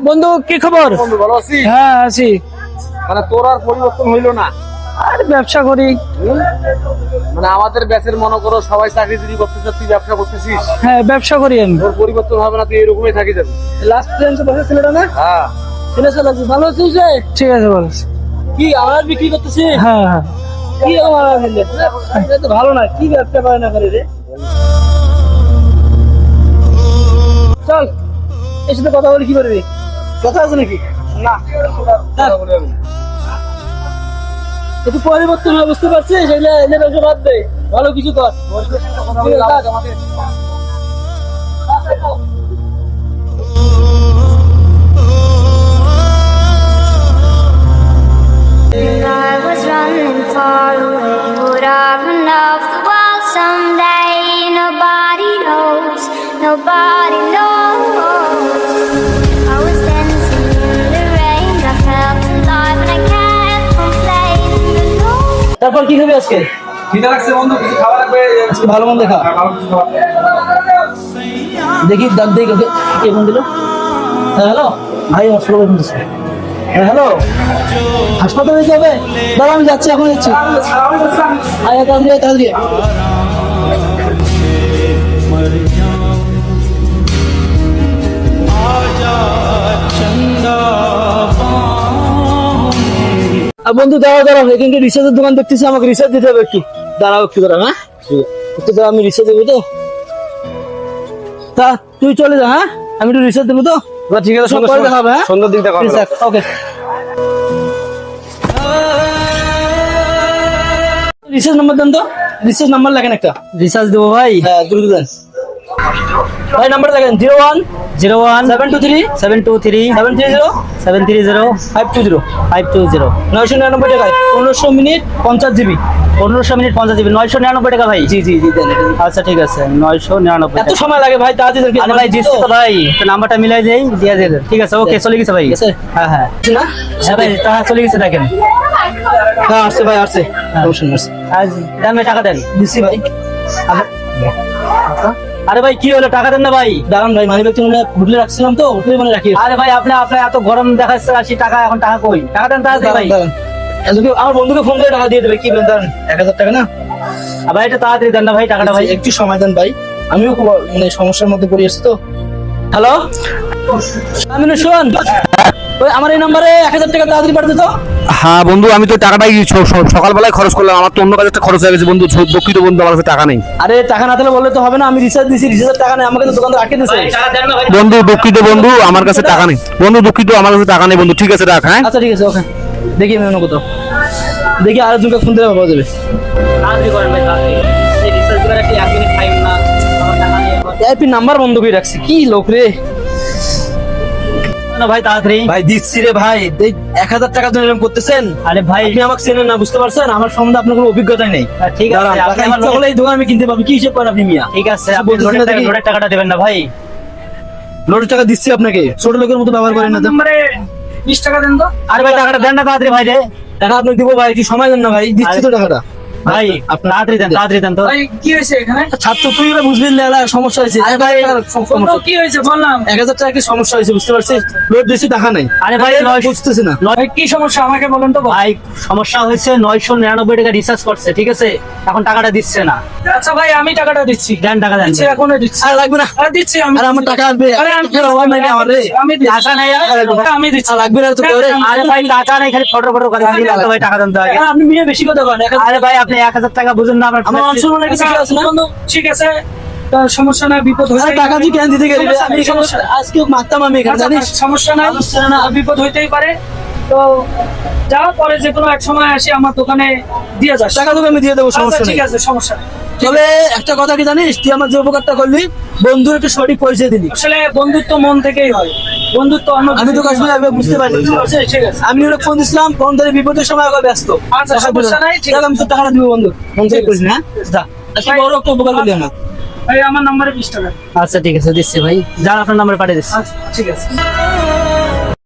বন্ধু কি খবর? বন্ধু ভালো আছিস? হ্যাঁ আছি। মানে তোর আর পরিবর্তন হইলো না? আর ব্যবসা করি। মানে আমাদের ব্যাচের মনে করো সবাই চাকরি করতেছে, তুই ব্যবসা করতেছিস। হ্যাঁ ব্যবসা করি আমি। তোর পরিবর্তন হবে না, তুই এরকমই থাকি যাবি। লাস্ট বেঞ্চে বসে ছেলেটা না? হ্যাঁ ছেলে লাগছে। ভালো আছিস রে? ঠিক আছে বল। কি আমার বিক্রি করতেছিস? হ্যাঁ হ্যাঁ। কি আমার ফেললে? এটা তো ভালো না, কি ব্যবসা করে না করে রে। চল এর সাথে কথা বলি, কি করবি? কথা আছে নাকি? না একটু পরিবর্তন হয় বুঝতে পারছিস, এগুলো এনে ব্যবসা বাদ দে, ভালো কিছু কর। I was running far away. Would I run off the wall someday? Nobody knows. Nobody knows. I was dancing in the rain. I felt alive and I can't complain. তারপর কি খাবি আজকে? খিদে লাগছে বন্ধু, কিছু খাবার লাগবে? ভালো মন্দ খা। দেখি দাঁত দেখি ওকে কে ফোন দিল। হ্যাঁ হ্যালো ভাই, হাসপাতালে ফোন দিচ্ছে। হ্যাঁ হ্যালো, হাসপাতালে যাবে? দাঁড়া আমি যাচ্ছি, এখন যাচ্ছি। আয় তাড়াতাড়ি তাড়াতাড়ি। বন্ধু দাঁড়াও দাঁড়াও, এখানে রিচার্জের দোকান দেখতেছি, আমাকে রিচার্জ দিতে হবে একটু। দাঁড়াও একটু দাঁড়াও। হ্যাঁ একটু দাঁড়াও, আমি রিচার্জ দেবো তো। তা তুই চলে যা। হ্যাঁ আমি একটু রিচার্জ দেবো তো। ঠিক আছে, পরে দেখা হবে। হ্যাঁ সুন্দর দিন দেখা হবে। ওকে। রিচার্জ নাম্বার দেন তো। রিচার্জ নাম্বার লাগেন একটা। রিচার্জ দেবো ভাই? হ্যাঁ দ্রুত দেন ভাই। নাম্বার লাগেন 01 723 730 520 999 টাকায় 1500 মিনিট 50 জিবি। 1500 মিনিট 50 জিবি 999 টাকা ভাই। জি জি জি দেন। আচ্ছা ঠিক আছে 999 এত সময় লাগে ভাই? তাড়াতাড়ি দেন। আরে ভাই দিচ্ছি তো ভাই, তো নাম্বারটা মিলাই দেই, দিয়ে দেন। ঠিক আছে ওকে, চলে গেছে ভাই। হ্যাঁ হ্যাঁ না হ্যাঁ ভাই, টাকা চলে গেছে দেখেন। হ্যাঁ আসছে ভাই, আসছে। সমস্যা নেই। আজ দেন ভাই, টাকা দেন। দিচ্ছি ভাই। আরে ভাই কি হলো, টাকা দেন না ভাই। দাঁড়ান ভাই, মানি ব্যাগটা হোটেলে রাখছিলাম তো, হোটেলে মনে রাখি। আরে ভাই আপনি এত গরম দেখাচ্ছে, আসি টাকা, এখন টাকা কই? টাকা দেন তাড়াতাড়ি ভাই। দাঁড়ান, আমার বন্ধুকে ফোন করে টাকা দিয়ে দেবে। কি বলেন? দাঁড়ান, 1000 টাকা না ভাই এটা তাড়াতাড়ি দেন না ভাই, টাকাটা ভাই। একটু সময় দেন ভাই, আমিও খুব মানে সমস্যার মধ্যে পড়ে এসেছি তো। হ্যালো আমিনু, শোন ওই আমার এই নাম্বারে 1000 টাকা তাড়াতাড়ি পাঠাতে তো। হ্যাঁ বন্ধু, আমি তো টাকাটাই সকালবেলায় খরচ করলাম, আমার তো অন্য কাজে একটা খরচ হয়ে গেছে বন্ধু। দুঃখিত বন্ধু, আমার কাছে টাকা নেই। আরে টাকা না দিলে বললে তো হবে না, আমি রিচার্জ দিছি, রিচার্জের টাকা নেই, আমাকে তো দোকানদার আটকে দিয়েছে। টাকা দেন না ভাই। বন্ধু দুঃখিত বন্ধু, আমার কাছে টাকা নেই বন্ধু, দুঃখিত আমার কাছে টাকা নেই বন্ধু। ঠিক আছে রাখ। হ্যাঁ আচ্ছা ঠিক আছে, ওকে। দেখি আমি অন্য কোথাও দেখি, আর দুটো ফোন দিলে পাওয়া যাবে। তাড়াতাড়ি করেন ভাই, তাড়াতাড়ি। এই রিসার্চ করে একটা 1 মিনিট টাইম না, আমার টাকা নেই এখন। এপি নাম্বার বন্ধ করে রাখছি, কি লোক রে। না ভাই তাড়াতাড়ি। ভাই দিচ্ছি রে ভাই, এই 1000 টাকার জন্য এরকম করতেছেন? আরে ভাই আপনি আমাকে চেনেন না, বুঝতে পারছেন? আমার সম্বন্ধে আপনার কোনো অভিজ্ঞতা নেই। ঠিক আছে, দাঁড়ান, আপনি টাকা আমার ইচ্ছা হলে এই দোকান আমি কিনতে পারবো। কি হিসেব করেন আপনি মিয়া? ঠিক আছে, কিছু আপনি বলতেছেন না দেখি? লোডের টাকাটা দেবেন না ভাই। লোডের টাকা দিচ্ছি আপনাকে, ছোট লোকের মতো ব্যবহার করেন না তো। 20 টাকা দেন তো। আরে ভাই টাকাটা দেন না তাড়াতাড়ি ভাই রে। টাকা আপনাকে দিব ভাই, কি সময় দেন না ভাই? দিচ্ছি তো টাকাটা ভাই তাড়াতাড়ি দেন, তাড়াতাড়ি দেন তো। কি হয়েছে এখানে? ছাত্র তুই এবার বুঝবি না, সমস্যা হয়েছে। আরে ভাই কি হয়েছে বললাম, 1000 টাকা কি সমস্যা হয়েছে, বুঝতে পারছিস? লোড দিচ্ছি, টাকা নাই। আরে ভাই বুঝতেছি না কি সমস্যা আমাকে বলেন তো ভাই। সমস্যা হয়েছে 999 টাকা রিচার্জ করছে, ঠিক আছে, এখন টাকাটা দিচ্ছে না। আচ্ছা ভাই আমি টাকাটা দিচ্ছি। দেন টাকা দেন। এখনই দিচ্ছি। আর লাগবে না। আরে দিচ্ছি আমি। আরে আমার টাকা আসবে। আরে আমি অভাব নাই আমার রে। আমি টাকা নাই। আমি দিচ্ছি। লাগবে না তো করে। আরে ভাই টাকা নাই, খালি ফটো করে দিন তো ভাই, টাকা দেন তো আগে। আপনি মেয়ে বেশি কথা বলেন। আরে ভাই আপনি 1000 টাকা বুঝুন না, আমার আমার অংশ মনে কিছু আছে না বন্ধু? ঠিক আছে, তার সমস্যা নাই, বিপদ হয়েছে। টাকা তুই কেন দিতে গেলি? আমি সমস্যা আজকে মারতাম আমি এখানে, জানিস? সমস্যা নাই, বিপদ হইতেই পারে। তো যাও, পরে যে কোনো এক সময় আসি আমার দোকানে দিয়ে যাস। টাকা তোকে আমি দিয়ে দেবো, সমস্যা আচ্ছা, নেই। ঠিক আছে, সমস্যা নেই। তবে একটা কথা কি জানিস, তুই আমার যে উপকারটা করলি, বন্ধুর একটু সঠিক পরিচয় দিলি। আসলে বন্ধুত্ব মন থেকেই হয়, বন্ধুত্ব অন্য আমি তো কাশ্মীর আমি বুঝতে পারি। ঠিক আছে, আমি ওরা ফোন দিছিলাম, ফোন ধরে বিপদের সময় আগে ব্যস্ত। আচ্ছা, সমস্যা নাই, ঠিক আছে। আমি তোর টাকাটা দিব বন্ধু, ফোন থেকে করিস না। যা আজকে বড় একটা উপকার করলি আমার। ভাই আমার নাম্বারে 20 টাকা। আচ্ছা ঠিক আছে দিচ্ছি ভাই, যান আপনার নাম্বার পাঠিয়ে দিচ্ছি। আচ্ছা ঠিক আছে।